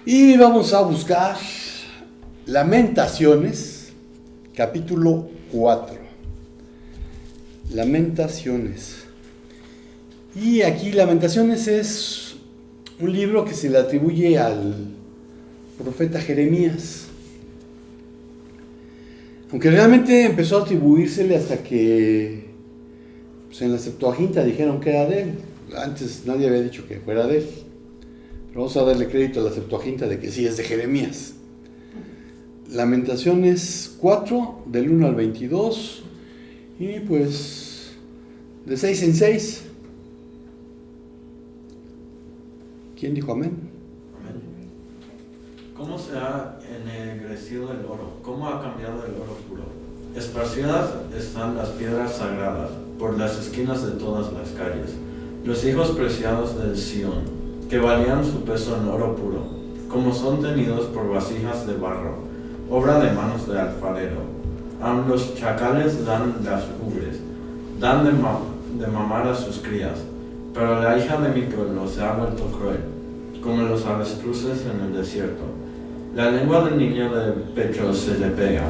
Y vamos a buscar Lamentaciones, capítulo 4. Lamentaciones. Y aquí Lamentaciones es un libro que se le atribuye al profeta Jeremías. Aunque realmente empezó a atribuírsele hasta que pues en la Septuaginta dijeron que era de él. Antes nadie había dicho que fuera de él. Pero vamos a darle crédito a la Septuaginta de que sí es de Jeremías. Lamentaciones 4, del 1 al 22, y pues de 6 en 6. ¿Quién dijo amén? Amén. ¿Cómo se ha ennegrecido el oro? ¿Cómo ha cambiado el oro puro? Esparcidas están las piedras sagradas por las esquinas de todas las calles. Los hijos preciados del Sión, que valían su peso en oro puro, como son tenidos por vasijas de barro, obra de manos de alfarero. Aun los chacales dan las ubres, dan de mamar a sus crías, pero la hija de mi pueblo se ha vuelto cruel, como los avestruces en el desierto. La lengua del niño de pecho se le pega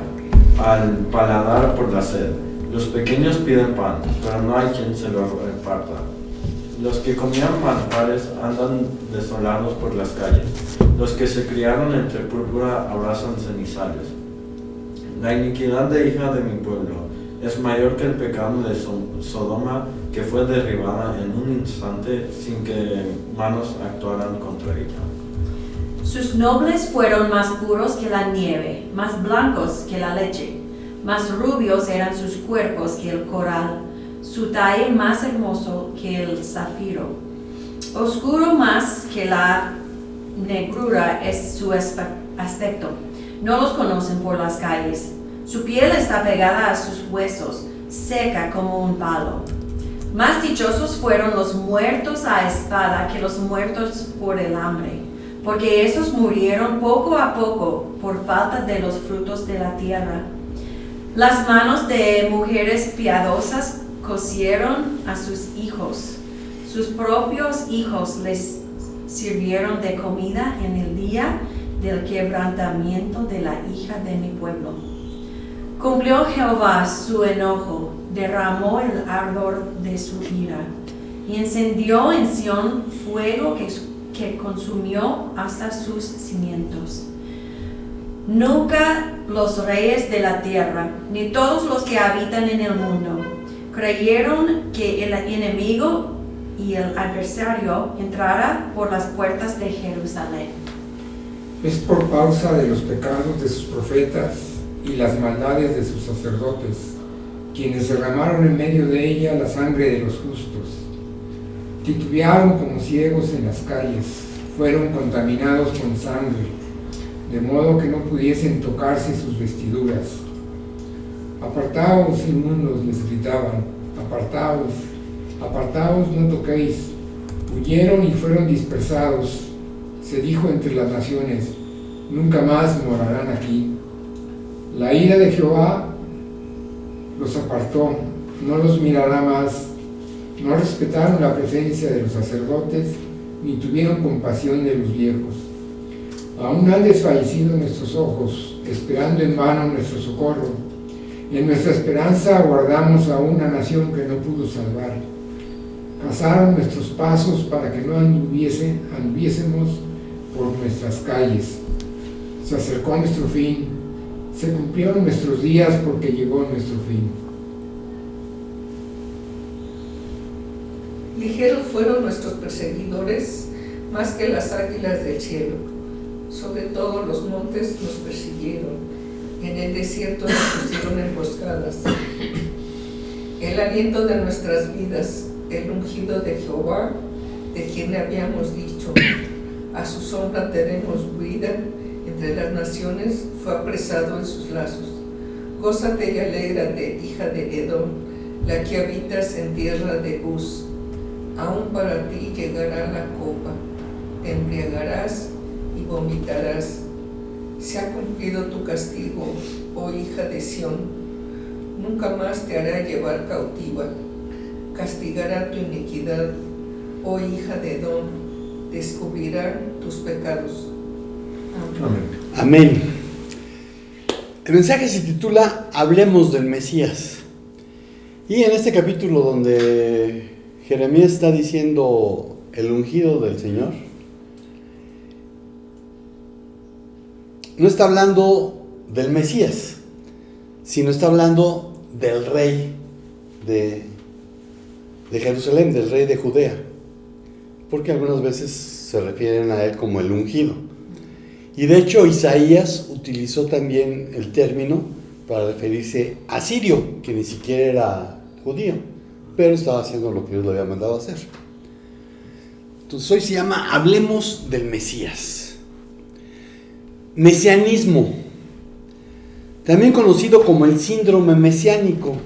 al paladar por la sed. Los pequeños piden pan, pero no hay quien se lo reparta. Los que comían manjares andan desolados por las calles. Los que se criaron entre púrpura abrazan cenizales. La iniquidad de hija de mi pueblo es mayor que el pecado de Sodoma, que fue derribada en un instante sin que manos actuaran contra ella. Sus nobles fueron más puros que la nieve, más blancos que la leche, más rubios eran sus cuerpos que el coral, su talle más hermoso que el zafiro. Oscuro más que la negrura es su aspecto. No los conocen por las calles. Su piel está pegada a sus huesos, seca como un palo. Más dichosos fueron los muertos a espada que los muertos por el hambre, porque esos murieron poco a poco por falta de los frutos de la tierra. Las manos de mujeres piadosas cocieron a sus hijos. Sus propios hijos les sirvieron de comida en el día del quebrantamiento de la hija de mi pueblo. Cumplió Jehová su enojo, derramó el ardor de su ira, y encendió en Sión fuego que consumió hasta sus cimientos. Nunca los reyes de la tierra, ni todos los que habitan en el mundo, creyeron que el enemigo y el adversario entrara por las puertas de Jerusalén. Es por causa de los pecados de sus profetas y las maldades de sus sacerdotes, quienes derramaron en medio de ella la sangre de los justos. Titubearon como ciegos en las calles, fueron contaminados con sangre, de modo que no pudiesen tocarse sus vestiduras. Apartaos, inmundos, les gritaban, apartaos, apartaos, no toquéis. Huyeron y fueron dispersados. Se dijo entre las naciones, nunca más morarán aquí. La ira de Jehová los apartó, no los mirará más. No respetaron la presencia de los sacerdotes, ni tuvieron compasión de los viejos. Aún han desfallecido nuestros ojos, esperando en vano nuestro socorro. En nuestra esperanza aguardamos a una nación que no pudo salvar. Cazaron nuestros pasos para que no anduviésemos por nuestras calles. Se acercó nuestro fin, se cumplieron nuestros días porque llegó nuestro fin. Ligeros fueron nuestros perseguidores, más que las águilas del cielo. Sobre todos los montes nos persiguieron, en el desierto nos pusieron emboscadas. El aliento de nuestras vidas, el ungido de Jehová, de quien habíamos dicho, a su sombra tenemos vida, entre las naciones fue apresado en sus lazos. Gózate y alégrate, hija de Edom, la que habitas en tierra de Uz. Aún para ti llegará la copa, te embriagarás y vomitarás. Se ha cumplido tu castigo, oh hija de Sión. Nunca más te hará llevar cautiva. Castigará tu iniquidad, oh hija de Edom, descubrirán tus pecados. Amén. Amén. El mensaje se titula Hablemos del Mesías. Y en este capítulo donde Jeremías está diciendo el ungido del Señor, no está hablando del Mesías, sino está hablando del rey de Jerusalén, del rey de Judea, porque algunas veces se refieren a él como el ungido. Y de hecho Isaías utilizó también el término para referirse a Sirio, que ni siquiera era judío, pero estaba haciendo lo que Dios le había mandado a hacer. Entonces hoy se llama Hablemos del Mesías. Mesianismo, también conocido como el síndrome mesiánico,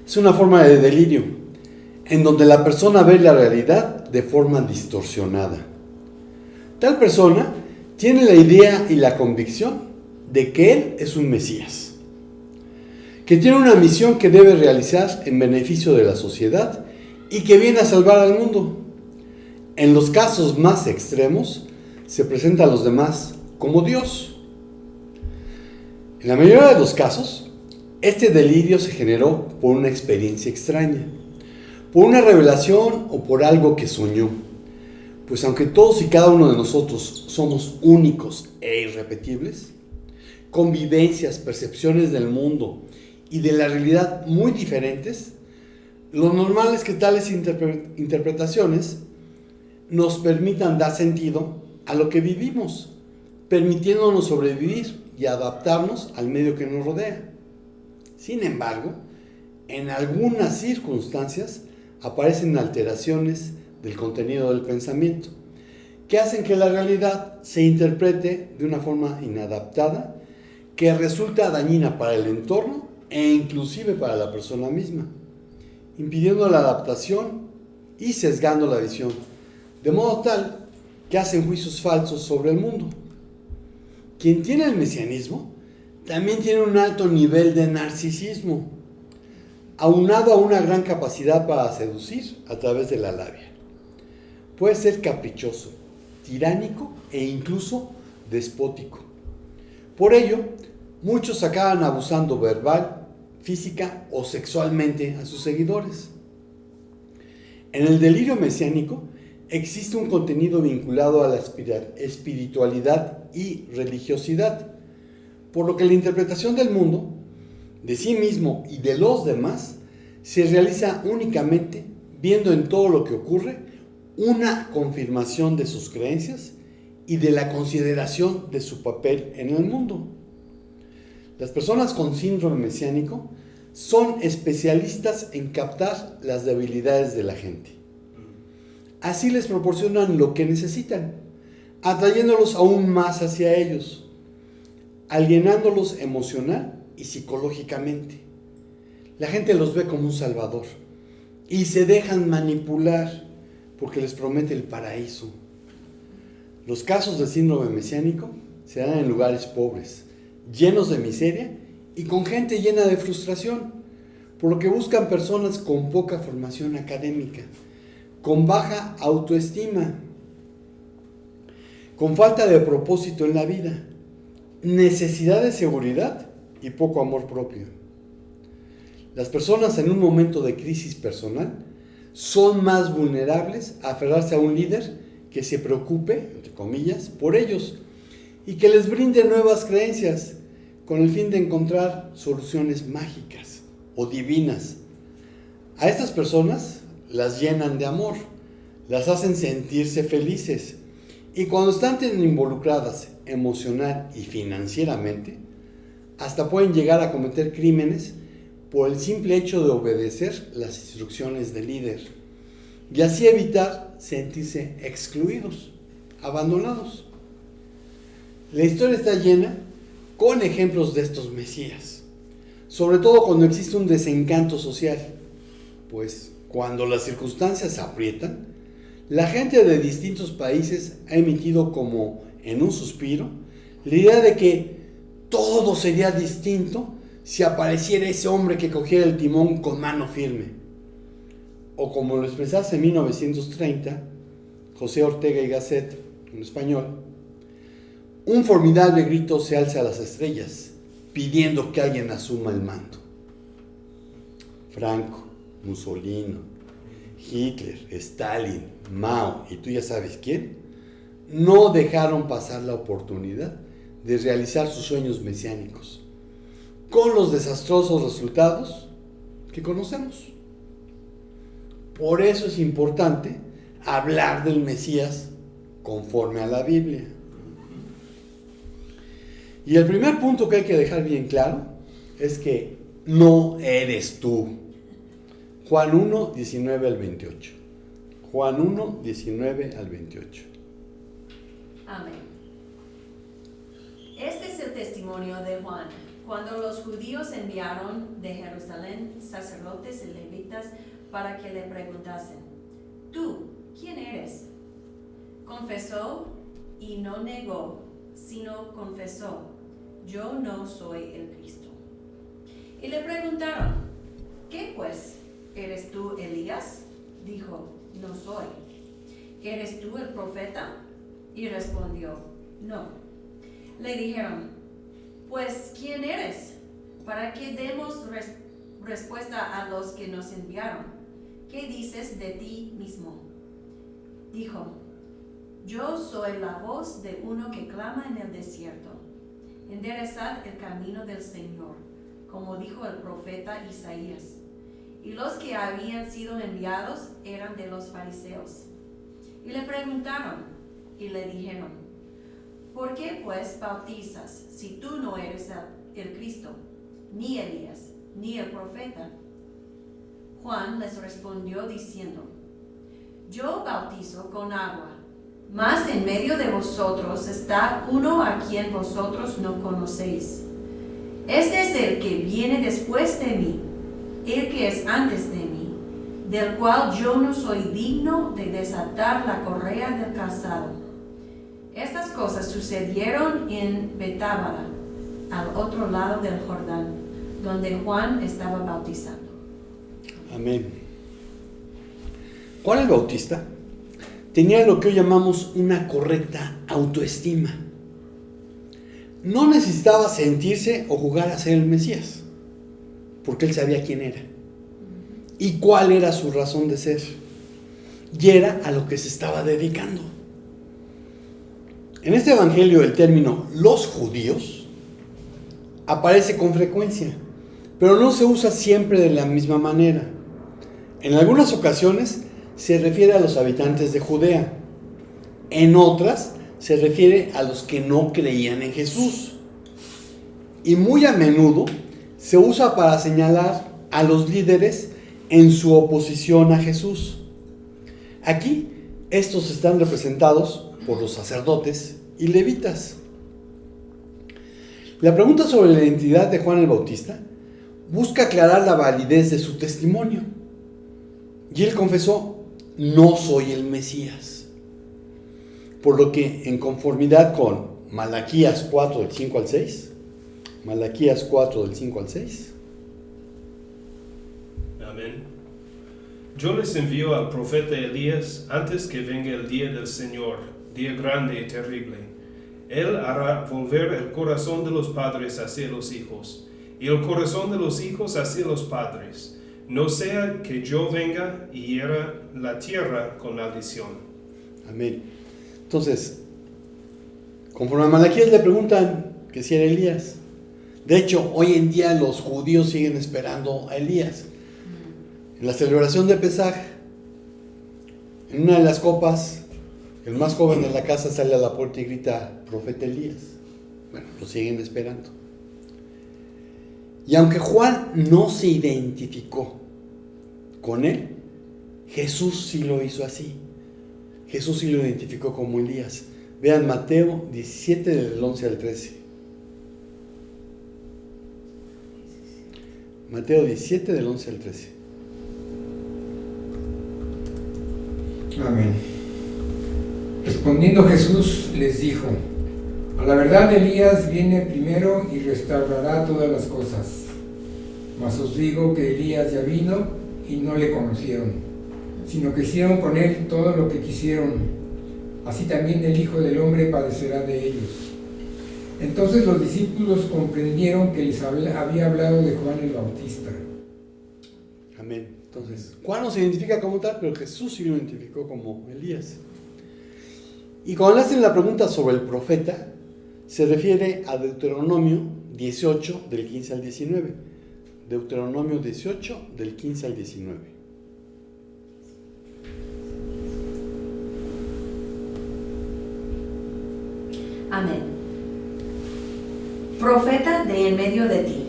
es una forma de delirio en donde la persona ve la realidad de forma distorsionada. Tal persona tiene la idea y la convicción de que él es un Mesías, que tiene una misión que debe realizar en beneficio de la sociedad y que viene a salvar al mundo. En los casos más extremos, se presenta a los demás como Dios. En la mayoría de los casos, este delirio se generó por una experiencia extraña, por una revelación o por algo que soñó. Pues aunque todos y cada uno de nosotros somos únicos e irrepetibles, con vivencias, percepciones del mundo y de la realidad muy diferentes, lo normal es que tales interpretaciones nos permitan dar sentido a lo que vivimos, permitiéndonos sobrevivir y adaptarnos al medio que nos rodea. Sin embargo, en algunas circunstancias aparecen alteraciones del contenido del pensamiento, que hacen que la realidad se interprete de una forma inadaptada, que resulta dañina para el entorno e inclusive para la persona misma, impidiendo la adaptación y sesgando la visión, de modo tal que hacen juicios falsos sobre el mundo. Quien tiene el mesianismo también tiene un alto nivel de narcisismo, aunado a una gran capacidad para seducir a través de la labia. Puede ser caprichoso, tiránico e incluso despótico. Por ello, muchos acaban abusando verbal, física o sexualmente a sus seguidores. En el delirio mesiánico existe un contenido vinculado a la espiritualidad y religiosidad, por lo que la interpretación del mundo, de sí mismo y de los demás, se realiza únicamente viendo en todo lo que ocurre una confirmación de sus creencias y de la consideración de su papel en el mundo. Las personas con síndrome mesiánico son especialistas en captar las debilidades de la gente. Así les proporcionan lo que necesitan, atrayéndolos aún más hacia ellos, alienándolos emocional y psicológicamente. La gente los ve como un salvador y se dejan manipular porque les promete el paraíso. Los casos de síndrome mesiánico se dan en lugares pobres, llenos de miseria y con gente llena de frustración, por lo que buscan personas con poca formación académica, con baja autoestima, con falta de propósito en la vida, necesidad de seguridad y poco amor propio. Las personas en un momento de crisis personal son más vulnerables a aferrarse a un líder que se preocupe, entre comillas, por ellos y que les brinde nuevas creencias con el fin de encontrar soluciones mágicas o divinas. A estas personas las llenan de amor, las hacen sentirse felices y cuando están tan involucradas emocional y financieramente, hasta pueden llegar a cometer crímenes por el simple hecho de obedecer las instrucciones del líder y así evitar sentirse excluidos, abandonados. La historia está llena con ejemplos de estos mesías, sobre todo cuando existe un desencanto social, pues cuando las circunstancias aprietan, la gente de distintos países ha emitido como en un suspiro la idea de que todo sería distinto si apareciera ese hombre que cogiera el timón con mano firme. o como lo expresase en 1930, José Ortega y Gasset, en español, un formidable grito se alza a las estrellas, pidiendo que alguien asuma el mando. Franco, Mussolini, Hitler, Stalin, Mao y tú ya sabes quién, no dejaron pasar la oportunidad de realizar sus sueños mesiánicos, con los desastrosos resultados que conocemos. Por eso es importante hablar del Mesías conforme a la Biblia. Y el primer punto que hay que dejar bien claro es que no eres tú. Juan 1, 19 al 28. Juan 1, 19 al 28. Amén. Este es el testimonio de Juan. Cuando los judíos enviaron de Jerusalén sacerdotes y levitas para que le preguntasen: ¿tú quién eres? Confesó y no negó, sino confesó: yo no soy el Cristo. Y le preguntaron: ¿qué pues? ¿Eres tú Elías? Dijo: no soy. ¿Eres tú el profeta? Y respondió: no. Le dijeron: pues ¿quién eres? Para que demos respuesta a los que nos enviaron. ¿Qué dices de ti mismo? Dijo: yo soy la voz de uno que clama en el desierto: enderezad el camino del Señor, como dijo el profeta Isaías. Y los que habían sido enviados eran de los fariseos. Y le preguntaron y le dijeron: ¿por qué pues bautizas si tú no eres el Cristo, ni Elías, ni el profeta? Juan les respondió diciendo: yo bautizo con agua, mas en medio de vosotros está uno a quien vosotros no conocéis. Este es el que viene después de mí, el que es antes de mí, del cual yo no soy digno de desatar la correa del calzado. Estas cosas sucedieron en Betábara, al otro lado del Jordán, donde Juan estaba bautizando. Amén. Juan el Bautista tenía lo que hoy llamamos una correcta autoestima. No necesitaba sentirse o jugar a ser el Mesías, porque él sabía quién era y cuál era su razón de ser, y era a lo que se estaba dedicando. En este evangelio el término "los judíos" aparece con frecuencia, pero no se usa siempre de la misma manera. En algunas ocasiones se refiere a los habitantes de Judea, en otras se refiere a los que no creían en Jesús, y muy a menudo se usa para señalar a los líderes en su oposición a Jesús. Aquí estos están representados por los sacerdotes y levitas. La pregunta sobre la identidad de Juan el Bautista busca aclarar la validez de su testimonio. Y él confesó: no soy el Mesías. Por lo que, en conformidad con Malaquías 4 del 5 al 6, Malaquías 4 del 5 al 6. Amén. Yo les envío al profeta Elías antes que venga el día del Señor, día grande y terrible. Él hará volver el corazón de los padres hacia los hijos, y el corazón de los hijos hacia los padres, no sea que yo venga y hiera la tierra con maldición. Amén. Entonces, conforme a Malaquías le preguntan que si era Elías. De hecho, hoy en día los judíos siguen esperando a Elías. En la celebración de Pesaj, en una de las copas, el más joven de la casa sale a la puerta y grita: profeta Elías. Bueno, lo siguen esperando. Y aunque Juan no se identificó con él, Jesús sí lo hizo así. Jesús sí lo identificó como Elías. Vean Mateo 17 del 11 al 13. Mateo 17 del 11 al 13. Amén. Respondiendo Jesús les dijo: a la verdad Elías viene primero y restaurará todas las cosas. Mas os digo que Elías ya vino y no le conocieron, sino que hicieron con él todo lo que quisieron. Así también el Hijo del Hombre padecerá de ellos. Entonces los discípulos comprendieron que les había hablado de Juan el Bautista. Amén. Entonces, Juan no se identifica como tal, pero Jesús sí lo identificó como Elías. Y cuando le hacen la pregunta sobre el profeta, se refiere a Deuteronomio 18, del 15 al 19. Deuteronomio 18, del 15 al 19. Amén. Profeta de en medio de ti,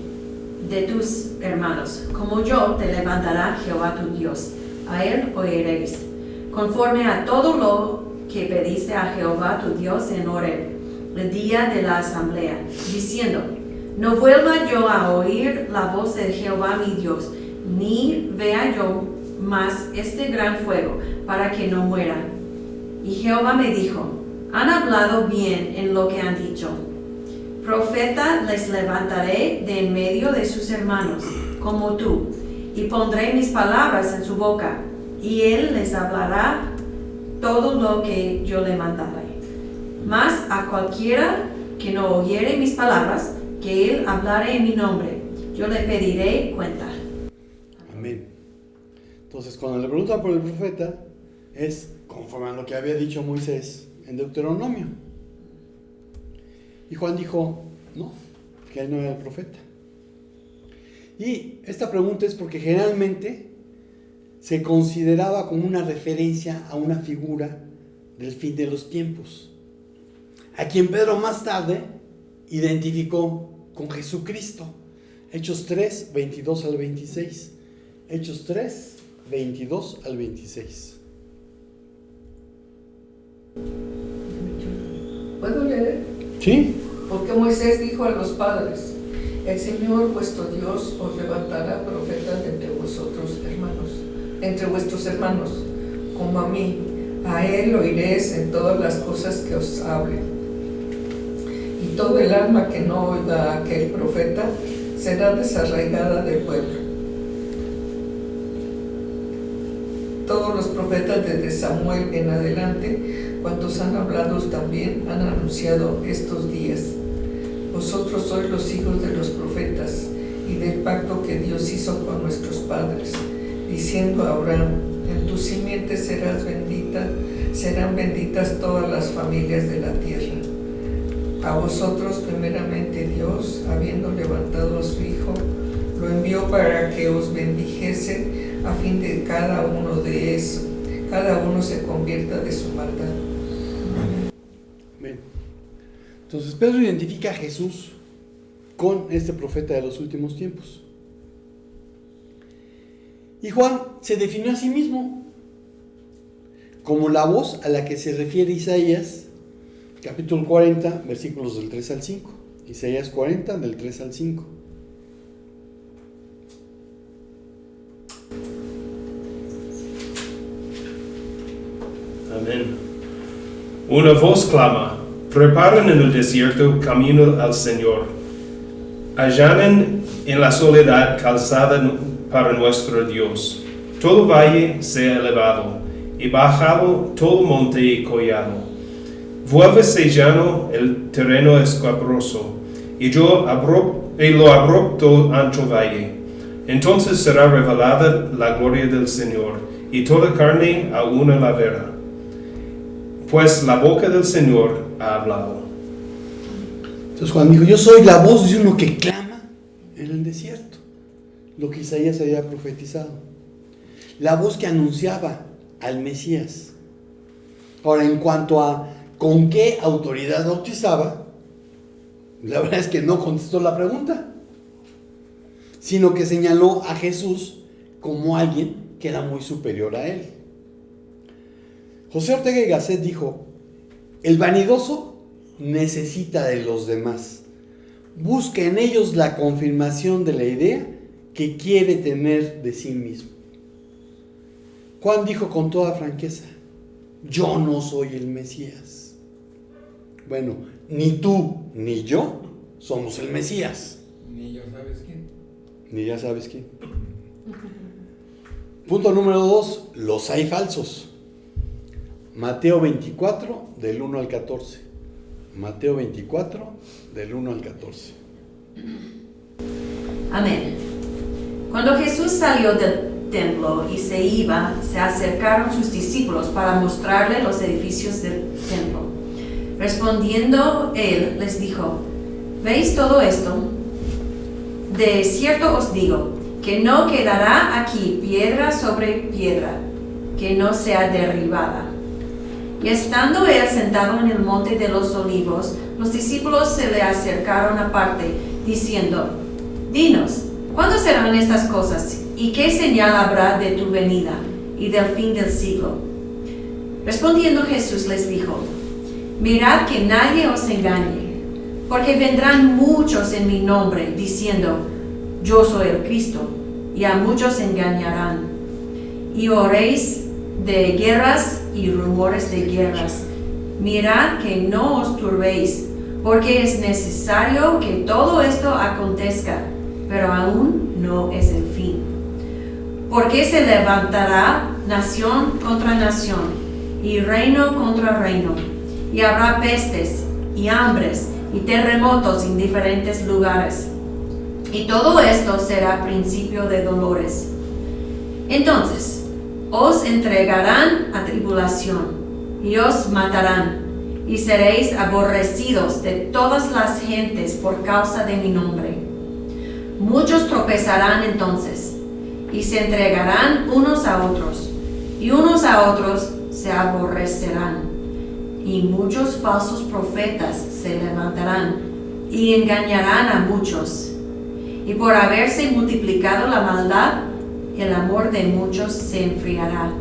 de tus hermanos, como yo te levantará Jehová tu Dios, a él oiréis, conforme a todo lo que pediste a Jehová tu Dios en Horeb, el día de la asamblea, diciendo: no vuelva yo a oír la voz de Jehová mi Dios, ni vea yo más este gran fuego, para que no muera. Y Jehová me dijo: han hablado bien en lo que han dicho. Profeta les levantaré de en medio de sus hermanos, como tú, y pondré mis palabras en su boca, y él les hablará todo lo que yo le mandaré. Mas a cualquiera que no oyere mis palabras, que él hablaré en mi nombre, yo le pediré cuenta. Amén. Entonces, cuando le preguntan por el profeta, es conforme a lo que había dicho Moisés en Deuteronomio. Y Juan dijo, no, que él no era el profeta. Y esta pregunta es porque generalmente se consideraba como una referencia a una figura del fin de los tiempos, a quien Pedro más tarde identificó con Jesucristo. Hechos 3, 22 al 26. Hechos 3, 22 al 26. ¿Puedo leer? ¿Sí? Porque Moisés dijo a los padres: el Señor vuestro Dios os levantará profetas entre vosotros hermanos, entre vuestros hermanos, como a mí. A él oiréis en todas las cosas que os hable. Y todo el alma que no oiga a aquel profeta será desarraigada del pueblo. Todos los profetas desde Samuel en adelante, cuantos han hablado también, han anunciado estos días. Vosotros sois los hijos de los profetas y del pacto que Dios hizo con nuestros padres, diciendo a Abraham: en tu simiente serán benditas todas las familias de la tierra. A vosotros primeramente Dios, habiendo levantado a su Hijo, lo envió para que os bendijese, a fin de cada uno se convierta de su maldad. Amén. Entonces Pedro identifica a Jesús con este profeta de los últimos tiempos. Y Juan se definió a sí mismo como la voz a la que se refiere Isaías, capítulo 40, versículos del 3 al 5. Isaías 40, del 3 al 5. Amén. Una voz clama: preparen en el desierto camino al Señor. Allanen en la soledad calzada para nuestro Dios. Todo valle sea elevado, y bajado todo monte y collado. Vuélvese llano el terreno escabroso, y lo abrupto ancho valle. Entonces será revelada la gloria del Señor, y toda carne a una la verá. Pues la boca del Señor ha hablado. Entonces Juan dijo: yo soy la voz de uno que clama en el desierto. Lo que Isaías había profetizado. La voz que anunciaba al Mesías. Ahora, en cuanto a con qué autoridad bautizaba, la verdad es que no contestó la pregunta, sino que señaló a Jesús como alguien que era muy superior a él. José Ortega y Gasset dijo: el vanidoso necesita de los demás, busca en ellos la confirmación de la idea que quiere tener de sí mismo. Juan dijo con toda franqueza: yo no soy el Mesías. Bueno, ni tú ni yo somos el Mesías. Ni ya sabes quién. Ni ya sabes quién. Punto número 2, los hay falsos. Mateo 24, del 1 al 14. Mateo 24, del 1 al 14. Amén. Cuando Jesús salió del templo y se iba, se acercaron sus discípulos para mostrarle los edificios del templo. Respondiendo él, les dijo: ¿Veis todo esto? De cierto os digo, que no quedará aquí piedra sobre piedra, que no sea derribada. Y estando él sentado en el monte de los olivos, los discípulos se le acercaron aparte, diciendo: Dinos, ¿cuándo serán estas cosas? ¿Y qué señal habrá de tu venida y del fin del siglo? Respondiendo Jesús les dijo: Mirad que nadie os engañe, porque vendrán muchos en mi nombre, diciendo: Yo soy el Cristo, y a muchos engañarán. Y oréis de guerras y rumores de guerras. Mirad que no os turbéis, porque es necesario que todo esto acontezca, pero aún no es el fin. Porque se levantará nación contra nación, y reino contra reino, y habrá pestes, y hambres, y terremotos en diferentes lugares. Y todo esto será principio de dolores. Entonces, os entregarán a tribulación, y os matarán, y seréis aborrecidos de todas las gentes por causa de mi nombre. Muchos tropezarán entonces, y se entregarán unos a otros, y unos a otros se aborrecerán. Y muchos falsos profetas se levantarán, y engañarán a muchos. Y por haberse multiplicado la maldad, el amor de muchos se enfriará.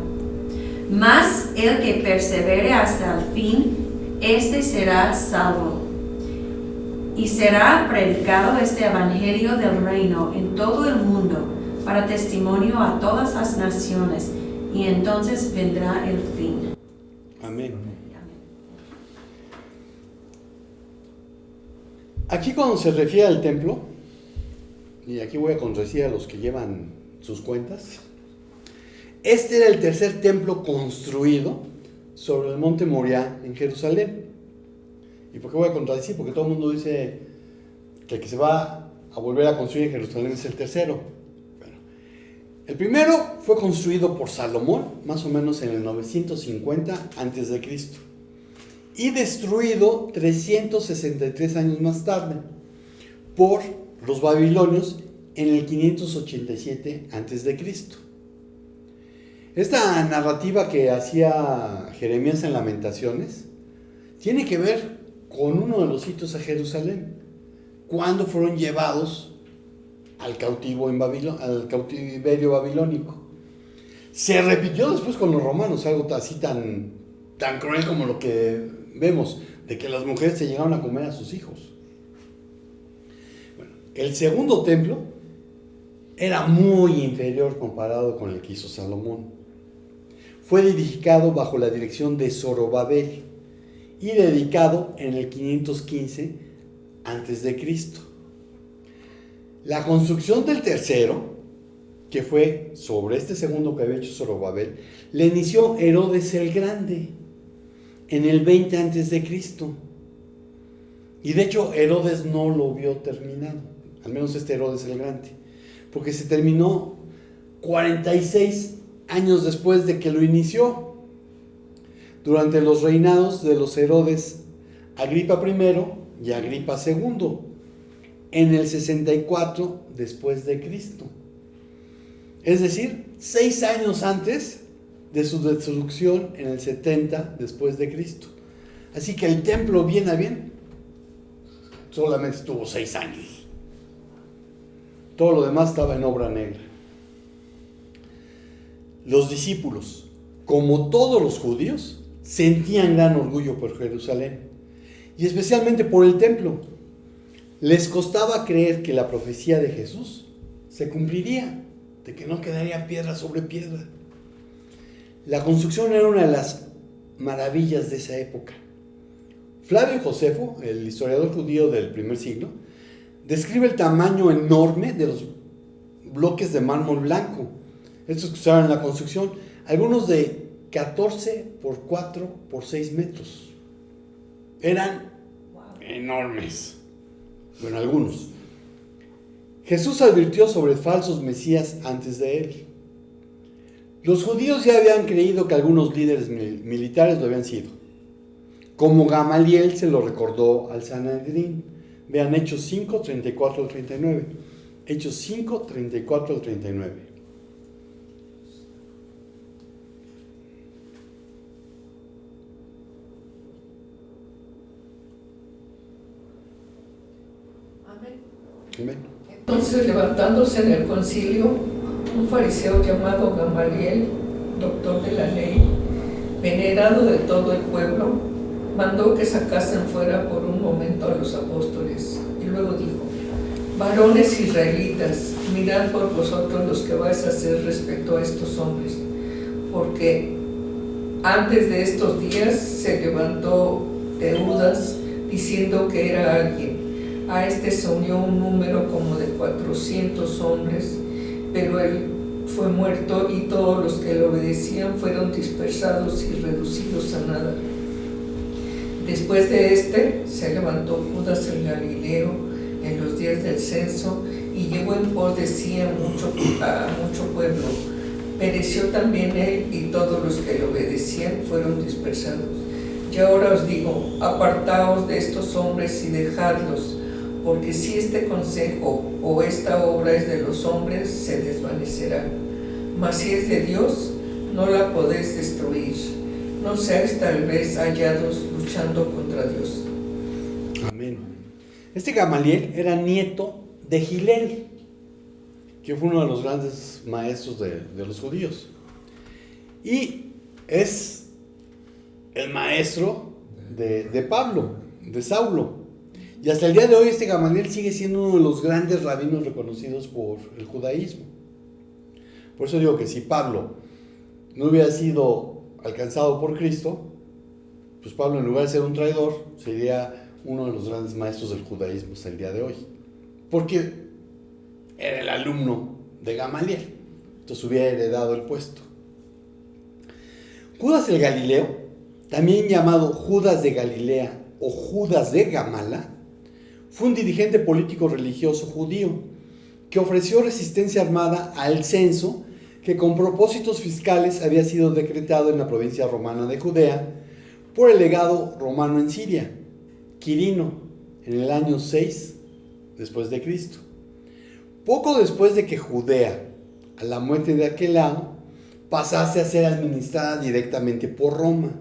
Mas el que persevere hasta el fin, éste será salvo. Y será predicado este evangelio del reino en todo el mundo, para testimonio a todas las naciones, y entonces vendrá el fin. Amén. Aquí cuando se refiere al templo, y aquí voy a contradecir a los que llevan sus cuentas, este era el tercer templo construido sobre el monte Moriah en Jerusalén. ¿Y por qué voy a contradecir? Porque todo el mundo dice que el que se va a volver a construir en Jerusalén es el tercero. Bueno, el primero fue construido por Salomón, más o menos en el 950 a.C., y destruido 363 años más tarde por los babilonios en el 587 a.C. Esta narrativa que hacía Jeremías en Lamentaciones tiene que ver con uno de los sitios a Jerusalén, cuando fueron llevados al cautiverio babilónico. Se repitió después con los romanos, algo así tan cruel como lo que vemos, de que las mujeres se llegaron a comer a sus hijos. Bueno, el segundo templo era muy inferior comparado con el que hizo Salomón. Fue edificado bajo la dirección de Zorobabel y dedicado en el 515 a.C. La construcción del tercero, que fue sobre este segundo que había hecho Zorobabel, le inició Herodes el Grande en el 20 a.C. Y de hecho Herodes no lo vio terminado, al menos este Herodes el Grande, porque se terminó 46 años después de que lo inició, durante los reinados de los Herodes Agripa I y Agripa II, en el 64 después de Cristo. Es decir, 6 años antes de su destrucción en el 70 después de Cristo. Así que el templo, bien a bien, solamente estuvo 6 años. Todo lo demás estaba en obra negra. Los discípulos, como todos los judíos, sentían gran orgullo por Jerusalén, y especialmente por el templo. Les costaba creer que la profecía de Jesús se cumpliría, de que no quedaría piedra sobre piedra. La construcción era una de las maravillas de esa época. Flavio Josefo, el historiador judío del primer siglo, describe el tamaño enorme de los bloques de mármol blanco estos que usaban en la construcción, algunos de 14 por 4 por 6 metros. Eran enormes. Bueno, algunos. Jesús advirtió sobre falsos mesías antes de él. Los judíos ya habían creído que algunos líderes militares lo habían sido, como Gamaliel se lo recordó al Sanedrín. Vean Hechos 5, 34 al 39. Hechos 5, 34 al 39. Amén. Entonces, levantándose en el concilio, un fariseo llamado Gamaliel, doctor de la ley, venerado de todo el pueblo, mandó que sacasen fuera por un momento a los apóstoles, y luego dijo: varones israelitas, mirad por vosotros los que vais a hacer respecto a estos hombres, porque antes de estos días se levantó Teudas diciendo que era alguien. A este se unió un número como de 400 hombres, pero él fue muerto y todos los que le obedecían fueron dispersados y reducidos a nada. Después de este se levantó Judas el Galileo en los días del censo y llevó en pos de sí a mucho pueblo. Pereció también él y todos los que le obedecían fueron dispersados. Y ahora os digo, apartaos de estos hombres y dejadlos, porque si este consejo o esta obra es de los hombres, se desvanecerá. Mas si es de Dios, no la podéis destruir. No seáis tal vez hallados luchando contra Dios. Amén. Este Gamaliel era nieto de Gilel, que fue uno de los grandes maestros de los judíos. Y es el maestro de Pablo, de Saulo. Y hasta el día de hoy este Gamaliel sigue siendo uno de los grandes rabinos reconocidos por el judaísmo. Por eso digo que si Pablo no hubiera sido alcanzado por Cristo, pues Pablo, en lugar de ser un traidor, sería uno de los grandes maestros del judaísmo hasta el día de hoy. Porque era el alumno de Gamaliel, entonces hubiera heredado el puesto. Judas el Galileo, también llamado Judas de Galilea o Judas de Gamala, fue un dirigente político religioso judío que ofreció resistencia armada al censo que con propósitos fiscales había sido decretado en la provincia romana de Judea por el legado romano en Siria, Quirino, en el año 6 después de Cristo. Poco después de que Judea, a la muerte de Aquelao, pasase a ser administrada directamente por Roma.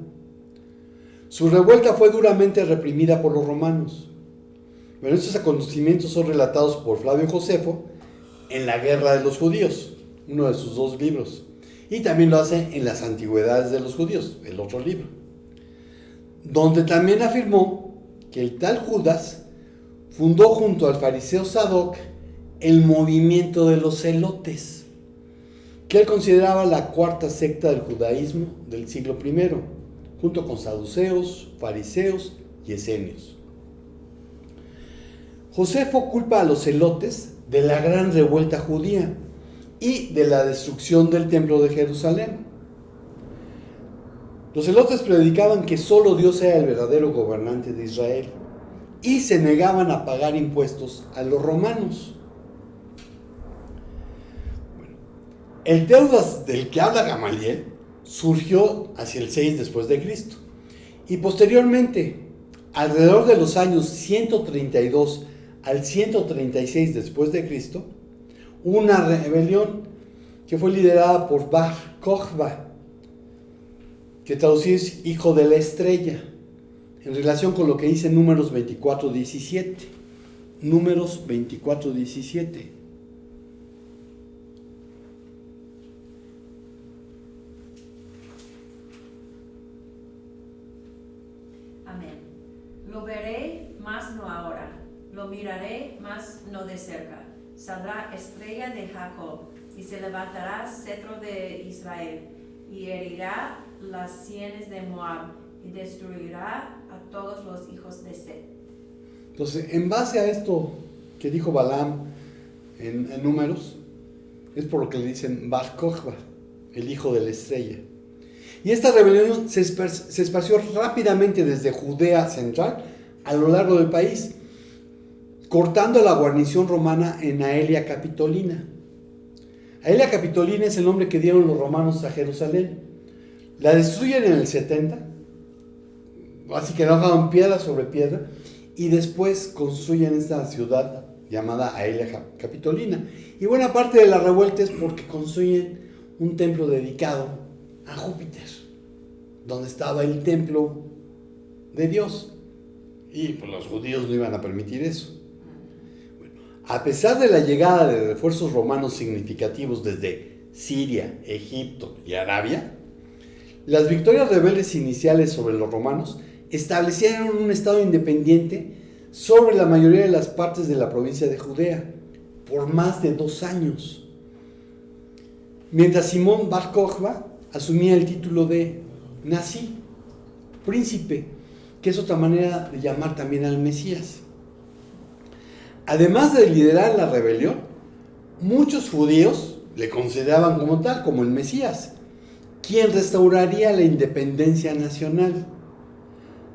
Su revuelta fue duramente reprimida por los romanos. Bueno, estos acontecimientos son relatados por Flavio Josefo en La Guerra de los Judíos, uno de sus 2 libros, y también lo hace en Las Antigüedades de los Judíos, el otro libro, donde también afirmó que el tal Judas fundó junto al fariseo Sadoc el movimiento de los celotes, que él consideraba la 4ª secta del judaísmo del siglo I, junto con saduceos, fariseos y esenios. Josefo culpa a los celotes de la gran revuelta judía y de la destrucción del templo de Jerusalén. Los celotes predicaban que solo Dios era el verdadero gobernante de Israel y se negaban a pagar impuestos a los romanos. El Teudas del que habla Gamaliel surgió hacia el 6 después de Cristo y posteriormente, alrededor de los años 132 al 136 después de Cristo, hubo una rebelión que fue liderada por Bar Kokhba, que traducido es hijo de la estrella, en relación con lo que dice Números 24:17. Números 24:17. Amén. Lo veré, mas no ahora. Lo miraré, mas no de cerca. Saldrá estrella de Jacob, y se levantará cetro de Israel, y herirá las sienes de Moab, y destruirá a todos los hijos de Set. Entonces, en base a esto que dijo Balaam en Números, Es por lo que le dicen Bar Kokhba, el hijo de la estrella. Y esta rebelión se esparció rápidamente desde Judea central a lo largo del país, cortando la guarnición romana en Aelia Capitolina. Aelia Capitolina es el nombre que dieron los romanos a Jerusalén. La destruyen en el 70, así que dejaban piedra sobre piedra, y después construyen esta ciudad llamada Aelia Capitolina. Y buena parte de la revuelta es porque construyen un templo dedicado a Júpiter, donde estaba el templo de Dios. Y pues los judíos no iban a permitir eso. Bueno, a pesar de la llegada de refuerzos romanos significativos desde Siria, Egipto y Arabia, las victorias rebeldes iniciales sobre los romanos establecieron un estado independiente sobre la mayoría de las partes de la provincia de Judea por más de 2 años, mientras Simón Bar Kokhba asumía el título de Nasi, príncipe, que es otra manera de llamar también al Mesías. Además de liderar la rebelión, muchos judíos le consideraban como tal, como el Mesías, quien restauraría la independencia nacional.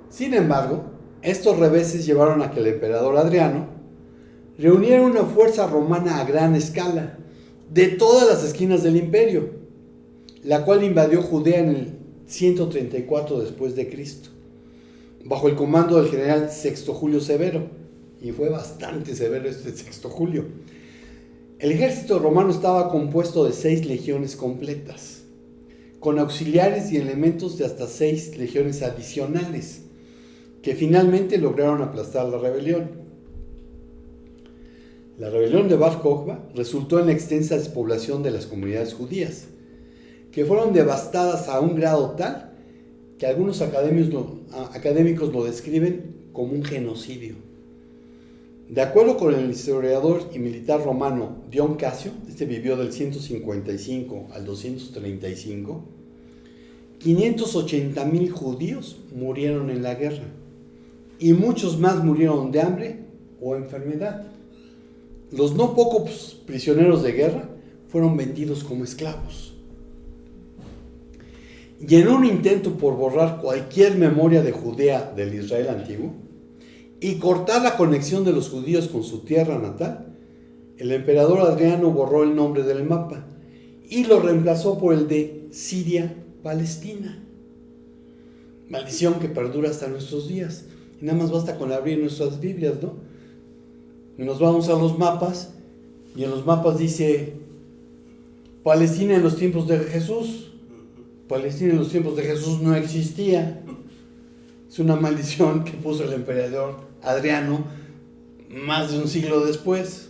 Sin embargo, estos reveses llevaron a que el emperador Adriano reuniera una fuerza romana a gran escala de todas las esquinas del imperio, la cual invadió Judea en el 134 después de Cristo, bajo el comando del general Sexto Julio Severo, y fue bastante severo este Sexto Julio. El ejército romano estaba compuesto de 6 legiones completas, con auxiliares y elementos de hasta 6 legiones adicionales, que finalmente lograron aplastar la rebelión. La rebelión de Bar Kokhba resultó en la extensa despoblación de las comunidades judías, que fueron devastadas a un grado tal que algunos académicos lo describen como un genocidio. De acuerdo con el historiador y militar romano Dion Casio, este vivió del 155 al 235, 580,000 judíos murieron en la guerra, y muchos más murieron de hambre o enfermedad. Los no pocos prisioneros de guerra fueron vendidos como esclavos. Y en un intento por borrar cualquier memoria de Judea del Israel antiguo y cortar la conexión de los judíos con su tierra natal, el emperador Adriano borró el nombre del mapa y lo reemplazó por el de Siria-Palestina. Maldición que perdura hasta nuestros días. Y nada más basta con abrir nuestras Biblias, ¿no? Y nos vamos a los mapas, y en los mapas dice Palestina en los tiempos de Jesús. Palestina en los tiempos de Jesús no existía. Es una maldición que puso el emperador Adriano más de un siglo después.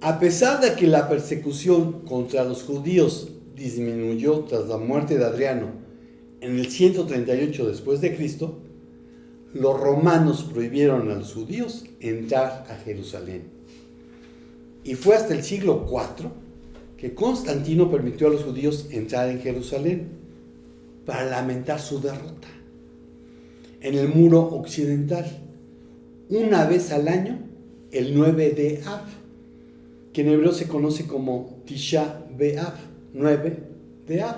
A pesar de que la persecución contra los judíos disminuyó tras la muerte de Adriano en el 138 después de Cristo, los romanos prohibieron a los judíos entrar a Jerusalén. Y fue hasta el siglo IV que Constantino permitió a los judíos entrar en Jerusalén para lamentar su derrota en el muro occidental, una vez al año, el 9 de Av, que en hebreo se conoce como Tisha B'Av, 9 de Av,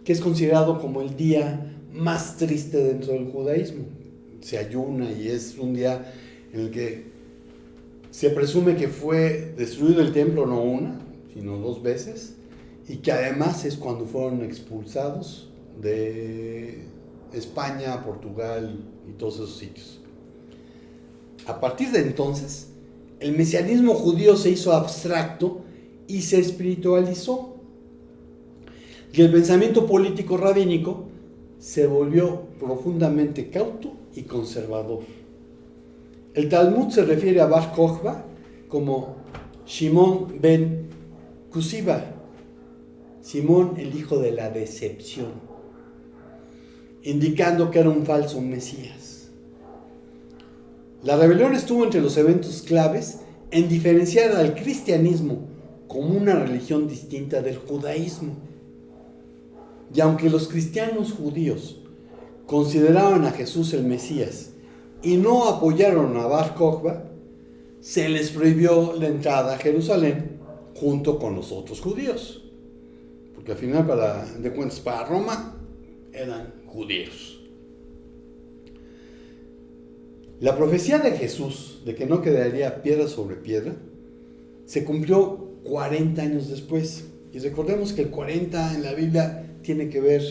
que es considerado como el día más triste dentro del judaísmo. Se ayuna y es un día en el que se presume que fue destruido el templo no una, sino 2 veces, y que además es cuando fueron expulsados de España, Portugal y todos esos sitios. A partir de entonces, el mesianismo judío se hizo abstracto y se espiritualizó, y el pensamiento político rabínico se volvió profundamente cauto y conservador. El Talmud se refiere a Bar Kokhba como Shimon ben Kusiba, Simón el hijo de la decepción, indicando que era un falso Mesías. La rebelión estuvo entre los eventos claves en diferenciar al cristianismo como una religión distinta del judaísmo. Y aunque los cristianos judíos consideraban a Jesús el Mesías y no apoyaron a Bar Kokhba, se les prohibió la entrada a Jerusalén junto con los otros judíos. Porque al final, de cuentas, para Roma eran judíos. La profecía de Jesús de que no quedaría piedra sobre piedra se cumplió 40 años después. Y recordemos que el 40 en la Biblia tiene que ver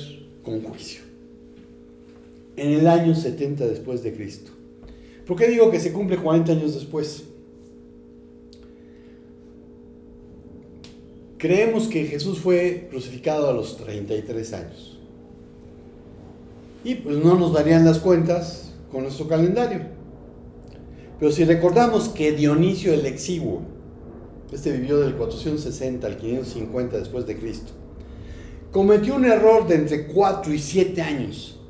con juicio. En el año 70 después de Cristo. ¿Por qué digo que se cumple 40 años después? Creemos que Jesús fue crucificado a los 33 años. Y pues no nos darían las cuentas con nuestro calendario. Pero si recordamos que Dionisio el Exiguo, vivió del 460 al 550 después de Cristo, cometió un error de entre 4 y 7 años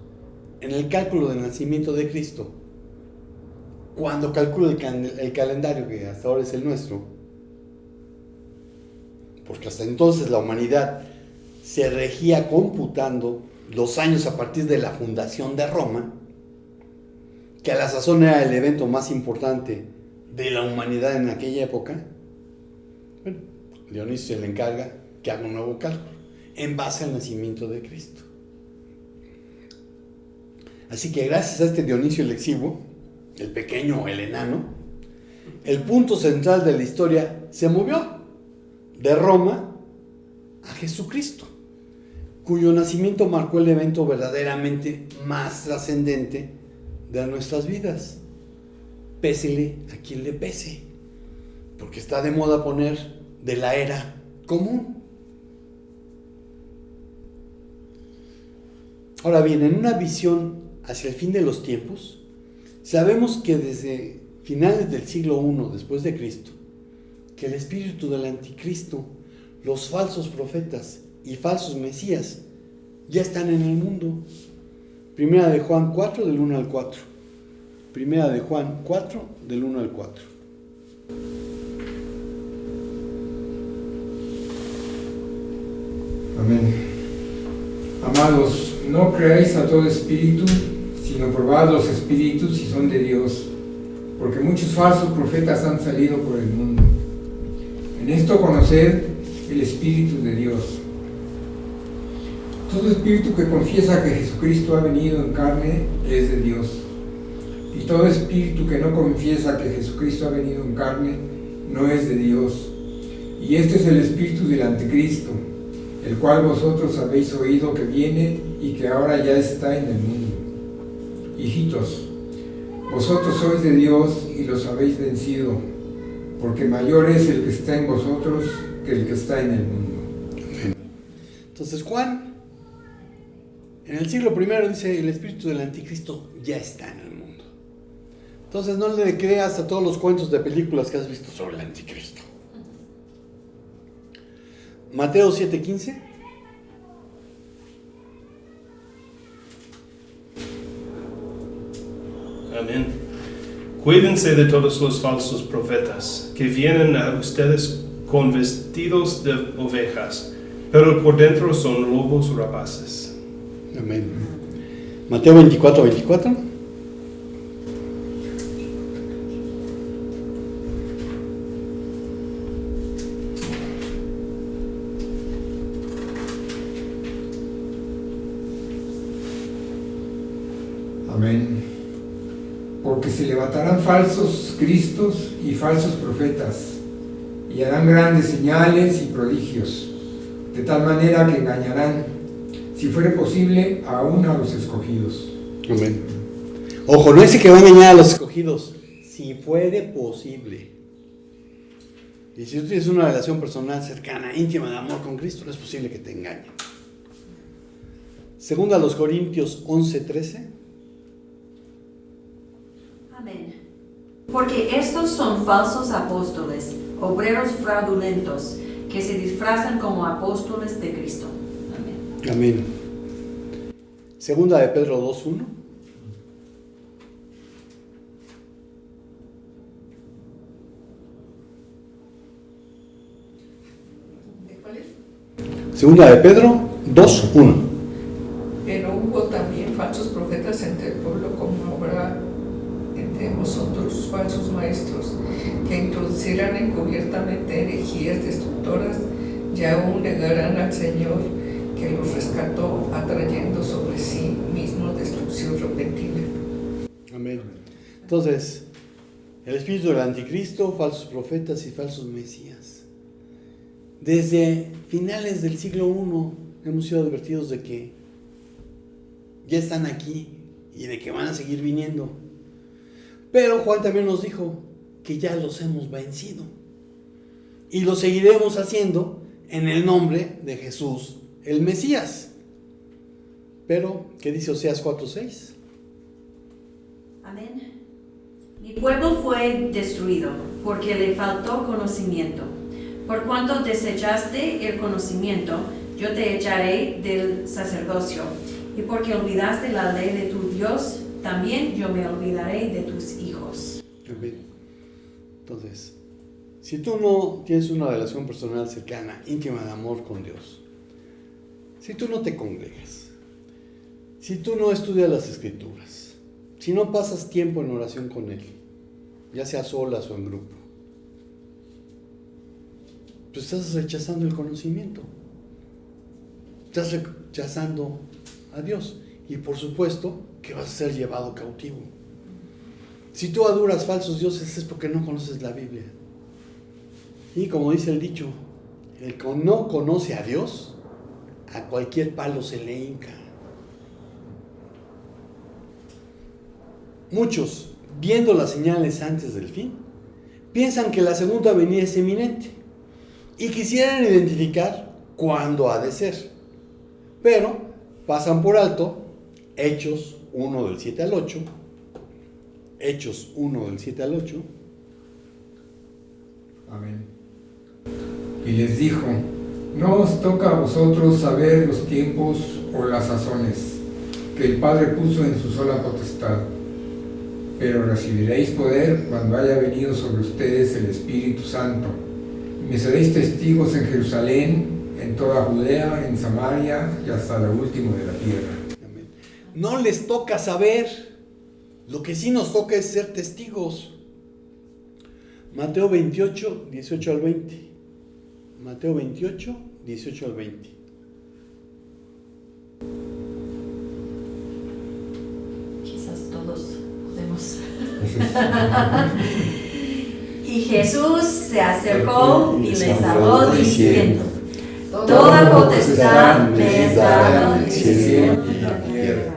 en el cálculo del nacimiento de Cristo, cuando calcula el calendario que hasta ahora es el nuestro, porque hasta entonces la humanidad se regía computando los años a partir de la fundación de Roma, que a la sazón era el evento más importante de la humanidad en aquella época. Bueno, Dionisio se le encarga que haga un nuevo cálculo en base al nacimiento de Cristo. Así que gracias a este Dionisio el Exiguo, el pequeño o el enano, el punto central de la historia se movió de Roma a Jesucristo, cuyo nacimiento marcó el evento verdaderamente más trascendente de nuestras vidas. Pésele a quien le pese, porque está de moda poner de la era común. Ahora bien, en una visión hacia el fin de los tiempos, sabemos que desde finales del siglo I después de Cristo, que el espíritu del anticristo, los falsos profetas y falsos mesías ya están en el mundo. Primera de Juan 4 del 1 al 4. Primera de Juan 4 del 1 al 4. Amén. Amados, no creáis a todo espíritu, sino probad los espíritus si son de Dios, porque muchos falsos profetas han salido por el mundo. En esto conoced el Espíritu de Dios. Todo espíritu que confiesa que Jesucristo ha venido en carne es de Dios. Y todo espíritu que no confiesa que Jesucristo ha venido en carne no es de Dios. Y este es el espíritu del anticristo, el cual vosotros habéis oído que viene y que ahora ya está en el mundo. Hijitos, vosotros sois de Dios y los habéis vencido, porque mayor es el que está en vosotros que el que está en el mundo. Entonces Juan, en el siglo I dice, el espíritu del anticristo ya está en el mundo. Entonces no le creas a todos los cuentos de películas que has visto sobre el anticristo. Mateo 7:15. Amén. Cuídense de todos los falsos profetas que vienen a ustedes con vestidos de ovejas, pero por dentro son lobos rapaces. Amén. Mateo 24:24. Amén. Porque se levantarán falsos cristos y falsos profetas, y harán grandes señales y prodigios, de tal manera que engañarán, si fuere posible, aún a los escogidos. Amén. Ojo, no dice que va a engañar a los escogidos, si fuere posible. Y si tú tienes una relación personal cercana, íntima, de amor con Cristo, no es posible que te engañen. Segunda a los Corintios 11:13. Amén. Porque estos son falsos apóstoles, obreros fraudulentos, que se disfrazan como apóstoles de Cristo. Amén. Amén. Segunda de Pedro 2:1. ¿De cuál es? Segunda de Pedro 2:1. Pero hubo también falsos profetas entre el pueblo, como habrá en entre vosotros falsos maestros que introducirán encubiertamente herejías destructoras y aún negarán al Señor que los rescató, atrayendo sobre sí mismo destrucción repentina. Amén. Entonces, el espíritu del anticristo, falsos profetas y falsos mesías. Desde finales del siglo I hemos sido advertidos de que ya están aquí y de que van a seguir viniendo. Pero Juan también nos dijo que ya los hemos vencido. Y lo seguiremos haciendo en el nombre de Jesús, el Mesías. Pero, ¿qué dice Oseas 4:6? Amén. Mi pueblo fue destruido porque le faltó conocimiento. Por cuanto desechaste el conocimiento, yo te echaré del sacerdocio. Y porque olvidaste la ley de tu Dios, también yo me olvidaré de tus hijos. Amén. Entonces, si tú no tienes una relación personal cercana, íntima de amor con Dios, si tú no te congregas, si tú no estudias las Escrituras, si no pasas tiempo en oración con Él, ya sea solas o en grupo, pues estás rechazando el conocimiento, estás rechazando a Dios y por supuesto que vas a ser llevado cautivo. Si tú adoras falsos dioses es porque no conoces la Biblia. Y como dice el dicho, el que no conoce a Dios, a cualquier palo se le hinca. Muchos, viendo las señales antes del fin, piensan que la segunda venida es inminente y quisieran identificar cuándo ha de ser, pero pasan por alto Hechos 1 del 7 al 8, Hechos 1 del 7 al 8. Amén. Y les dijo: no os toca a vosotros saber los tiempos o las sazones que el Padre puso en su sola potestad, pero recibiréis poder cuando haya venido sobre ustedes el Espíritu Santo. Y me seréis testigos en Jerusalén, en toda Judea, en Samaria y hasta lo último de la tierra. Amén. No les toca saber, lo que sí nos toca es ser testigos. Mateo 28, 18 al 20. Mateo 28, 18 al 20. Quizás todos podemos. Y Jesús se acercó y les habló diciendo: toda potestad me es dada en el cielo y en la tierra.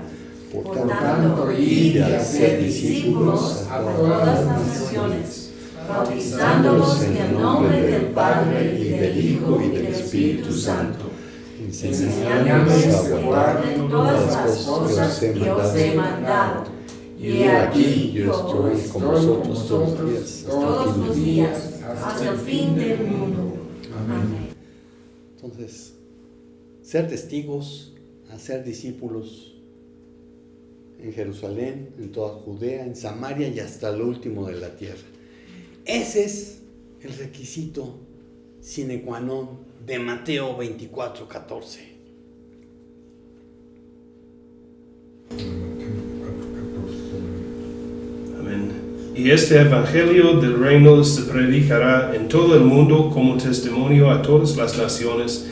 Por tanto, id y haced discípulos a todas las naciones, bautizándolos en el nombre del Padre y del Hijo y del Espíritu Santo, enseñándoles a guardar todas las cosas que os he mandado. Y he aquí, yo estoy con vosotros todos los días, hasta el fin del mundo. Amén. Entonces, ser testigos, hacer discípulos en Jerusalén, en toda Judea, en Samaria y hasta lo último de la tierra. Ese es el requisito sine qua non de Mateo 24:14. Amén. Y este evangelio del reino se predicará en todo el mundo como testimonio a todas las naciones,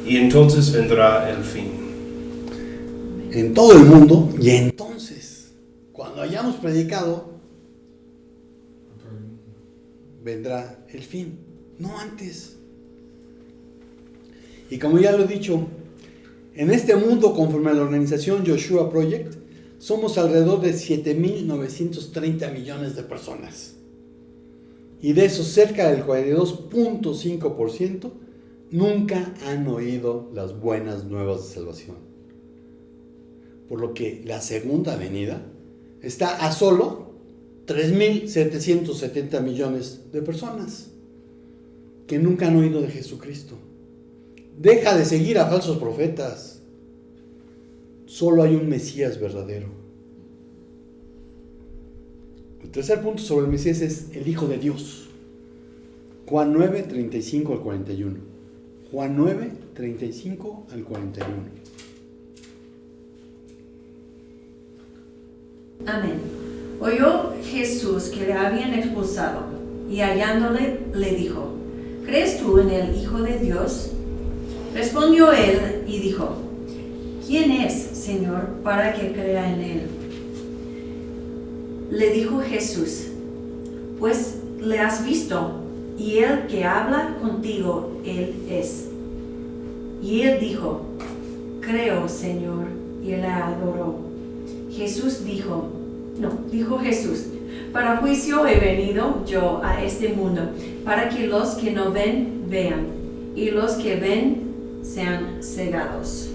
y entonces vendrá el fin. En todo el mundo, y entonces, cuando hayamos predicado, vendrá el fin, no antes. Y como ya lo he dicho, en este mundo, conforme a la organización Joshua Project, somos alrededor de 7.930 millones de personas. Y de esos, cerca del 42.5% nunca han oído las buenas nuevas de salvación. Por lo que la segunda venida está a solo 3.770 millones de personas que nunca han oído de Jesucristo. Deja de seguir a falsos profetas. Solo hay un Mesías verdadero. El tercer punto sobre el Mesías es el Hijo de Dios. Juan 9, 35 al 41. Juan 9, 35 al 41. Amén. Oyó Jesús que le habían expulsado, y hallándole le dijo, ¿crees tú en el Hijo de Dios? Respondió él y dijo, ¿quién es, Señor, para que crea en él? Le dijo Jesús, pues le has visto, y el que habla contigo, él es. Y él dijo, creo, Señor, y él le adoró. Dijo Jesús, para juicio he venido yo a este mundo, para que los que no ven, vean, y los que ven, sean cegados.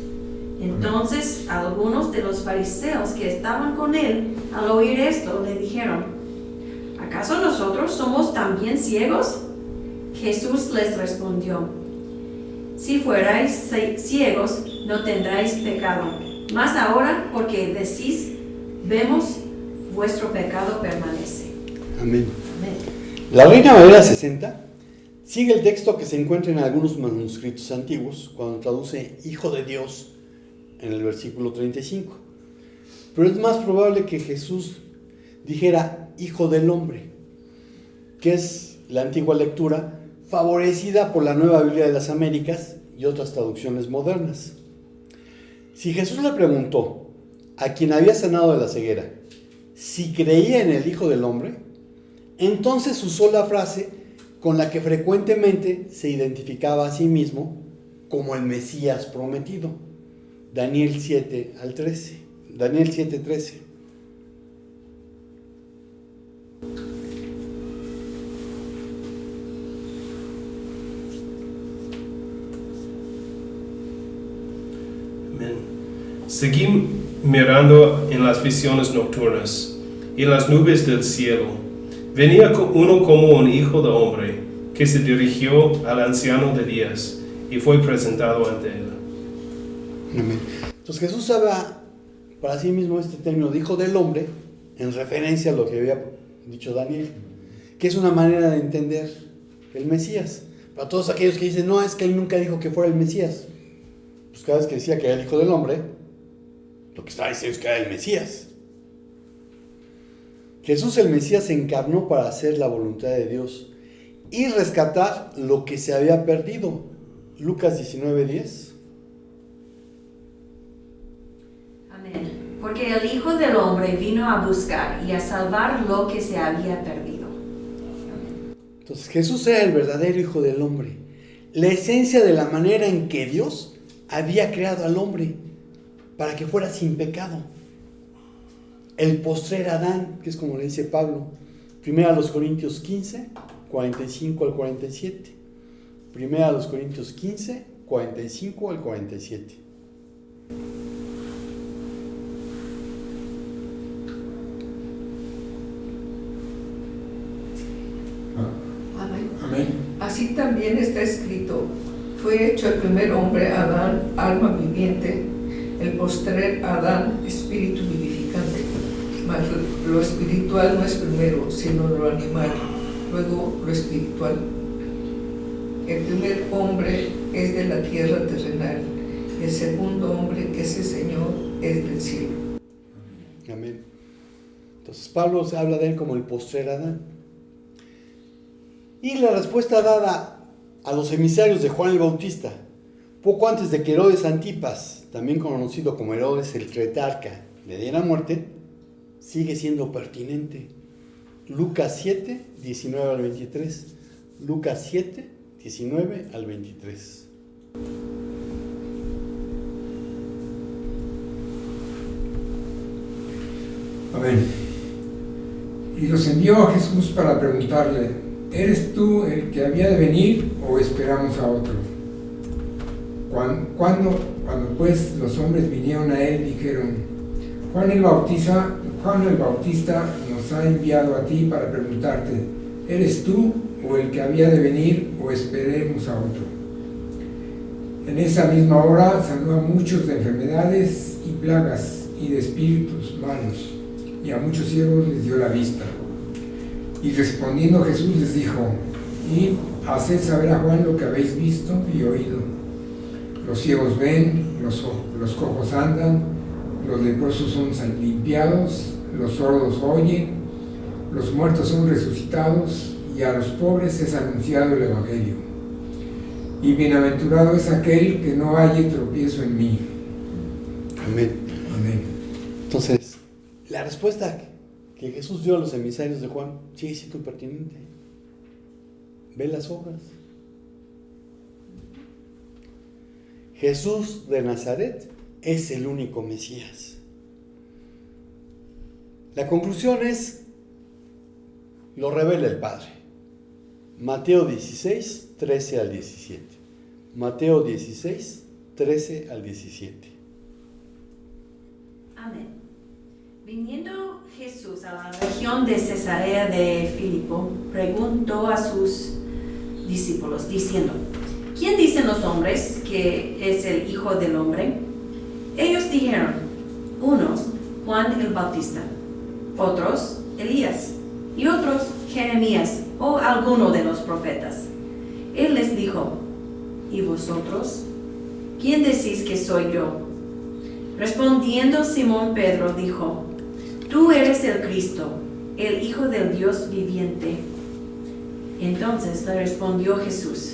Entonces algunos de los fariseos que estaban con él, al oír esto, le dijeron, ¿acaso nosotros somos también ciegos? Jesús les respondió, si fuerais ciegos, no tendráis pecado, mas ahora, porque decís, vemos, vuestro pecado permanece. Amén. Amén. La Reina Valera 60 sigue el texto que se encuentra en algunos manuscritos antiguos cuando traduce Hijo de Dios en el versículo 35. Pero es más probable que Jesús dijera Hijo del Hombre, que es la antigua lectura favorecida por la Nueva Biblia de las Américas y otras traducciones modernas. Si Jesús le preguntó a quien había sanado de la ceguera si creía en el Hijo del Hombre, entonces usó la frase con la que frecuentemente se identificaba a sí mismo como el Mesías prometido. Daniel 7:13. Amén. Seguí mirando en las visiones nocturnas y en las nubes del cielo. Venía uno como un hijo de hombre, que se dirigió al anciano de días y fue presentado ante él. Amén. Entonces Jesús usaba para sí mismo este término de Hijo del Hombre en referencia a lo que había dicho Daniel, que es una manera de entender el Mesías. Para todos aquellos que dicen, no, es que él nunca dijo que fuera el Mesías. Pues cada vez que decía que era el Hijo del Hombre, lo que estaba diciendo es que era el Mesías. Jesús el Mesías se encarnó para hacer la voluntad de Dios y rescatar lo que se había perdido. Lucas 19:10. Amén. Porque el Hijo del Hombre vino a buscar y a salvar lo que se había perdido. Entonces Jesús era el verdadero Hijo del Hombre, la esencia de la manera en que Dios había creado al hombre para que fuera sin pecado. El postrer Adán, que es como le dice Pablo, 1 Corintios 15, 45 al 47. 1 Corintios 15, 45 al 47. Amén. Amén. Así también está escrito, fue hecho el primer hombre Adán, alma viviente, el postrer Adán, espíritu vivificante. Mas lo espiritual no es primero, sino lo animal, luego lo espiritual. El primer hombre es de la tierra terrenal, y el segundo hombre, que es el Señor, es del cielo. Amén. Entonces Pablo se habla de él como el postrer Adán. Y la respuesta dada a los emisarios de Juan el Bautista, poco antes de que Herodes Antipas, también conocido como Herodes el Tetrarca, le diera muerte, sigue siendo pertinente. Lucas 7, 19 al 23. Lucas 7, 19 al 23. Amén. Y los envió a Jesús para preguntarle, ¿eres tú el que había de venir o esperamos a otro? Cuando pues los hombres vinieron a él, dijeron, Juan el Bautista nos ha enviado a ti para preguntarte, ¿eres tú o el que había de venir o esperemos a otro? En esa misma hora sanó a muchos de enfermedades y plagas y de espíritus malos, y a muchos ciegos les dio la vista. Y respondiendo Jesús les dijo, id, haced saber a Juan lo que habéis visto y oído. Los ciegos ven, los cojos andan, los leprosos son limpiados, los sordos oyen, los muertos son resucitados y a los pobres es anunciado el Evangelio. Y bienaventurado es aquel que no halle tropiezo en mí. Amén. Amén. Entonces, la respuesta que Jesús dio a los emisarios de Juan sigue siendo pertinente. Ve las obras. Jesús de Nazaret es el único Mesías. La conclusión es, lo revela el Padre. Mateo 16, 13 al 17. Mateo 16, 13 al 17. Amén. Viniendo Jesús a la región de Cesarea de Filipo, preguntó a sus discípulos, diciendo: ¿Quién dicen los hombres que es el Hijo del Hombre? Ellos dijeron: unos, Juan el Bautista, otros, Elías, y otros, Jeremías o alguno de los profetas. Él les dijo: ¿y vosotros? ¿Quién decís que soy yo? Respondiendo Simón Pedro dijo: Tú eres el Cristo, el Hijo del Dios viviente. Entonces le respondió Jesús: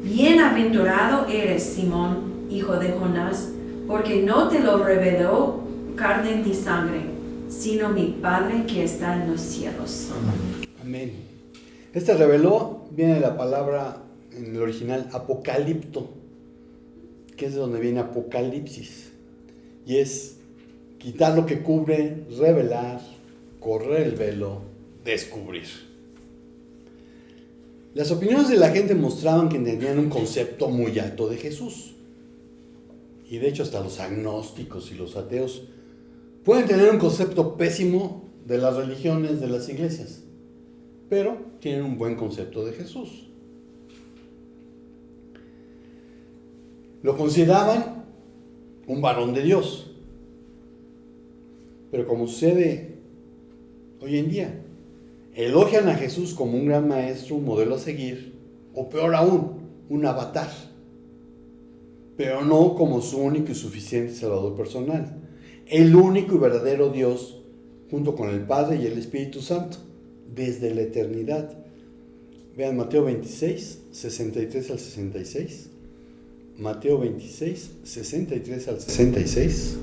Bienaventurado eres, Simón, hijo de Jonás, porque no te lo reveló carne ni sangre, sino mi Padre que está en los cielos. Amén. Este reveló viene de la palabra en el original apocalipto, que es de donde viene apocalipsis, y es quitar lo que cubre, revelar, correr el velo, descubrir. Las opiniones de la gente mostraban que tenían un concepto muy alto de Jesús, y de hecho hasta los agnósticos y los ateos pueden tener un concepto pésimo de las religiones, de las iglesias, pero tienen un buen concepto de Jesús. Lo consideraban un varón de Dios. Pero como sucede hoy en día, elogian a Jesús como un gran maestro, un modelo a seguir, o peor aún, un avatar, pero no como su único y suficiente Salvador personal, el único y verdadero Dios, junto con el Padre y el Espíritu Santo, desde la eternidad. Vean Mateo 26, 63 al 66. Mateo 26, 63 al 66.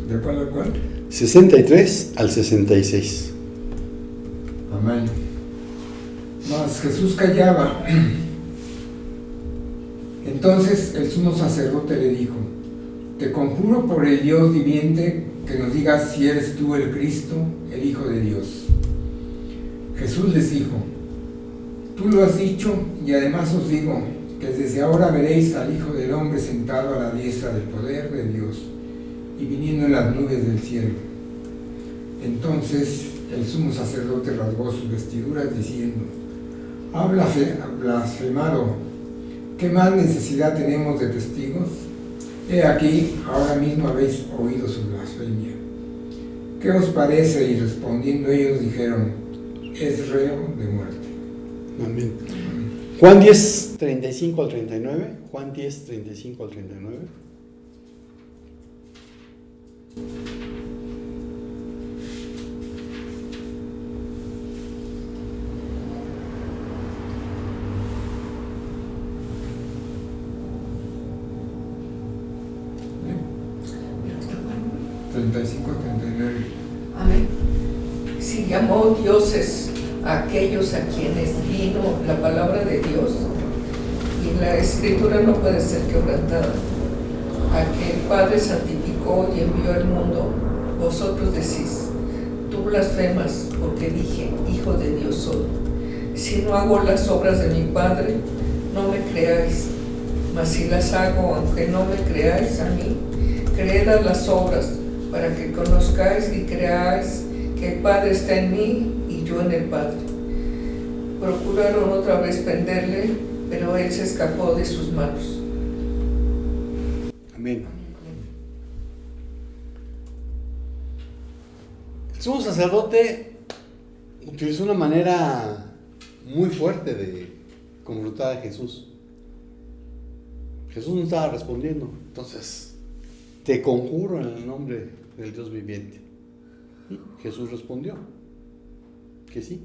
¿De cuál a cuál? 63 al 66. Amén. Mas Jesús callaba. Entonces el sumo sacerdote le dijo: Te conjuro por el Dios viviente que nos digas si eres tú el Cristo, el Hijo de Dios. Jesús les dijo: Tú lo has dicho, y además os digo que desde ahora veréis al Hijo del Hombre sentado a la diestra del poder de Dios y viniendo en las nubes del cielo. Entonces el sumo sacerdote rasgó sus vestiduras diciendo: Ha blasfemado. ¿Qué más necesidad tenemos de testigos? He aquí, ahora mismo habéis oído su blasfemia. ¿Qué os parece? Y respondiendo ellos dijeron: es reo de muerte. Amén. Juan 10, 35 al 39. Juan 10, 35 al 39. Amén. Si llamó dioses a aquellos a quienes vino la palabra de Dios, y la escritura no puede ser quebrantada, a que el Padre santificó y envió al mundo, vosotros decís: tú blasfemas, porque dije, Hijo de Dios soy. Si no hago las obras de mi Padre, no me creáis, mas si las hago, aunque no me creáis a mí, creed a las obras, para que conozcáis y creáis que el Padre está en mí y yo en el Padre. Procuraron otra vez prenderle, pero él se escapó de sus manos. Amén. El sumo sacerdote utilizó una manera muy fuerte de confrontar a Jesús. Jesús no estaba respondiendo. Entonces, te conjuro en el nombre del Dios viviente. Y Jesús respondió que sí,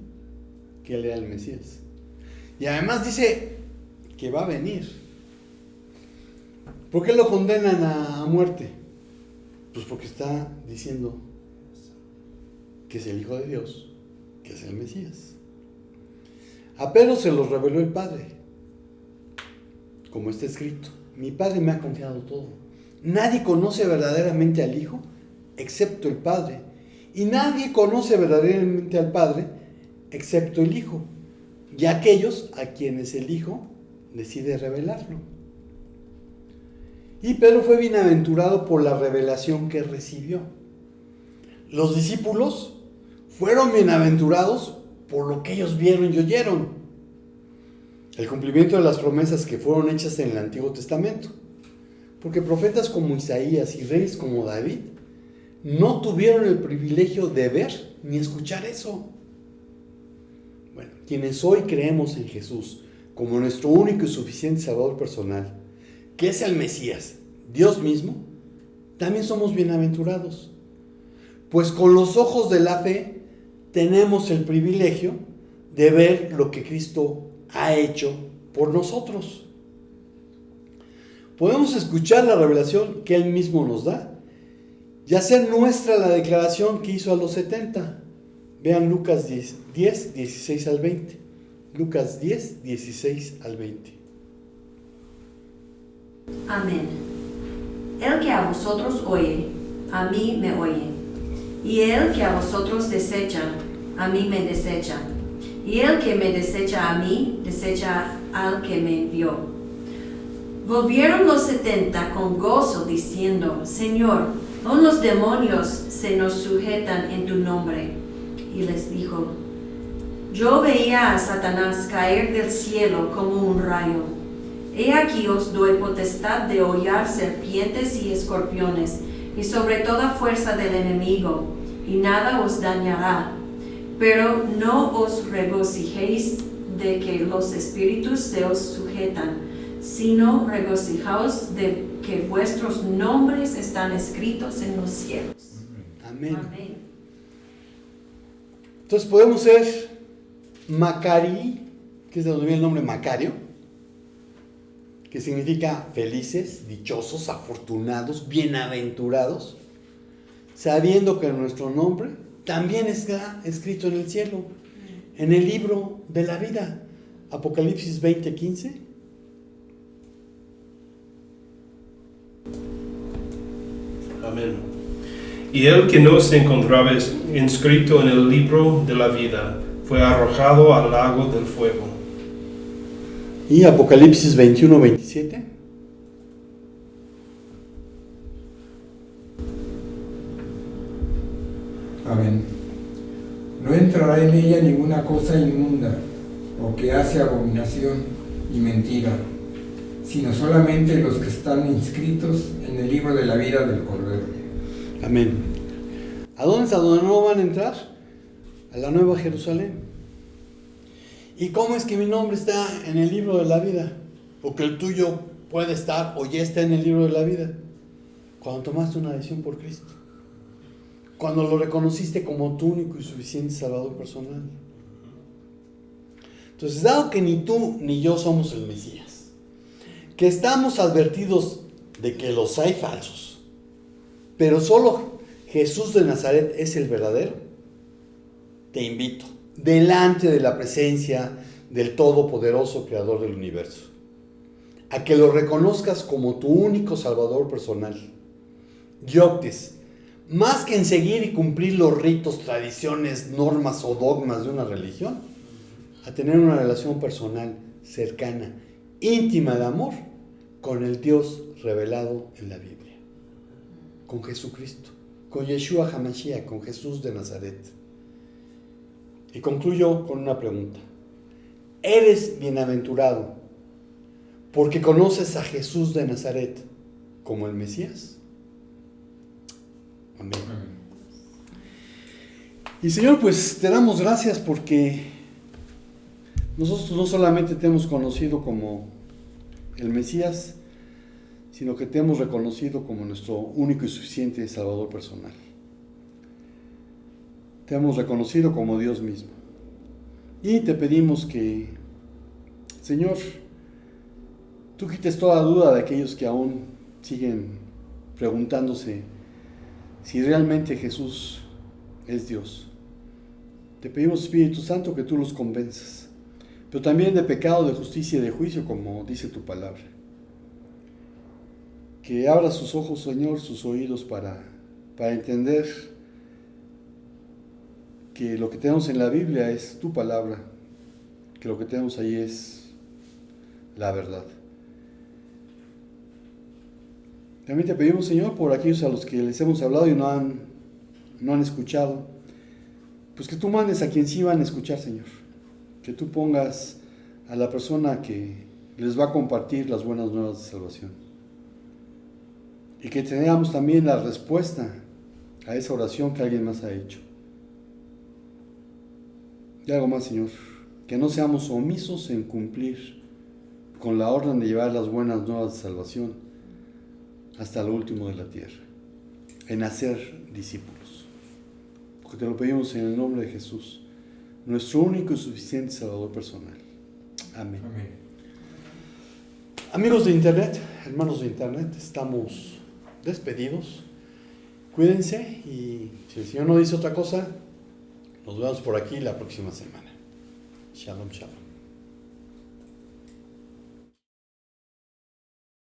que él era el Mesías. Y además dice que va a venir. ¿Por qué lo condenan a muerte? Pues porque está diciendo que es el Hijo de Dios, que es el Mesías. A Pedro se los reveló el Padre, como está escrito: mi Padre me ha confiado todo. Nadie conoce verdaderamente al Hijo excepto el Padre, y nadie conoce verdaderamente al Padre excepto el Hijo, y aquellos a quienes el Hijo decide revelarlo. Y Pedro fue bienaventurado por la revelación que recibió. Los discípulos fueron bienaventurados por lo que ellos vieron y oyeron. El cumplimiento de las promesas que fueron hechas en el Antiguo Testamento. Porque profetas como Isaías y reyes como David no tuvieron el privilegio de ver ni escuchar eso. Bueno, quienes hoy creemos en Jesús como nuestro único y suficiente Salvador personal, que es el Mesías, Dios mismo, también somos bienaventurados. Pues con los ojos de la fe tenemos el privilegio de ver lo que Cristo ha hecho por nosotros. Podemos escuchar la revelación que Él mismo nos da y hacer nuestra la declaración que hizo a los 70. Vean Lucas 10, 16 al 20. Lucas 10, 16 al 20. Amén. El que a vosotros oye, a mí me oye. Y el que a vosotros desecha, a mí me desecha. Y el que me desecha a mí, desecha al que me envió. Volvieron los 70 con gozo, diciendo: Señor, aun los demonios se nos sujetan en tu nombre. Y les dijo: Yo veía a Satanás caer del cielo como un rayo. He aquí os doy potestad de hollar serpientes y escorpiones, y sobre toda fuerza del enemigo, y nada os dañará. Pero no os regocijéis de que los espíritus se os sujetan, sino regocijaos de que vuestros nombres están escritos en los cielos. Amén. Amén. Entonces podemos ser Macari, que es de donde viene el nombre Macario, que significa felices, dichosos, afortunados, bienaventurados, sabiendo que nuestro nombre también está escrito en el cielo, en el libro de la vida. Apocalipsis 20:15. Amén. Y el que no se encontraba inscrito en el libro de la vida fue arrojado al lago del fuego. Y Apocalipsis 21:27. Amén. No entrará en ella ninguna cosa inmunda o que hace abominación y mentira, sino solamente los que están inscritos en el libro de la vida del Cordero. Amén. ¿A dónde es a donde no van a entrar? A la Nueva Jerusalén. ¿Y cómo es que mi nombre está en el libro de la vida? O que el tuyo puede estar o ya está en el libro de la vida. Cuando tomaste una decisión por Cristo. Cuando lo reconociste como tu único y suficiente Salvador personal. Entonces, dado que ni tú ni yo somos el Mesías, que estamos advertidos de que los hay falsos, pero solo Jesús de Nazaret es el verdadero, te invito, delante de la presencia del Todopoderoso Creador del universo, a que lo reconozcas como tu único Salvador personal y optes, más que en seguir y cumplir los ritos, tradiciones, normas o dogmas de una religión, a tener una relación personal, cercana, íntima de amor con el Dios revelado en la Biblia, con Jesucristo, con Yeshua HaMashiach, con Jesús de Nazaret. Y concluyo con una pregunta. ¿Eres bienaventurado porque conoces a Jesús de Nazaret como el Mesías? Amén. Y Señor, pues te damos gracias porque nosotros no solamente te hemos conocido como el Mesías, sino que te hemos reconocido como nuestro único y suficiente Salvador personal. Te hemos reconocido como Dios mismo. Y te pedimos que, Señor, tú quites toda duda de aquellos que aún siguen preguntándose si realmente Jesús es Dios. Te pedimos, Espíritu Santo, que tú los convenzas, pero también de pecado, de justicia y de juicio, como dice tu palabra. Que abra sus ojos, Señor, sus oídos para entender que lo que tenemos en la Biblia es tu palabra, que lo que tenemos ahí es la verdad. También te pedimos, Señor, por aquellos a los que les hemos hablado y no han escuchado, pues que tú mandes a quien sí van a escuchar, Señor. Que tú pongas a la persona que les va a compartir las buenas nuevas de salvación. Y que tengamos también la respuesta a esa oración que alguien más ha hecho. Y algo más, Señor, que no seamos omisos en cumplir con la orden de llevar las buenas nuevas de salvación hasta lo último de la tierra, en hacer discípulos. Porque te lo pedimos en el nombre de Jesús, nuestro único y suficiente Salvador personal. Amén. Amén. Amigos de Internet, hermanos de Internet, estamos despedidos. Cuídense y si el Señor no dice otra cosa, nos vemos por aquí la próxima semana. Shalom, shalom.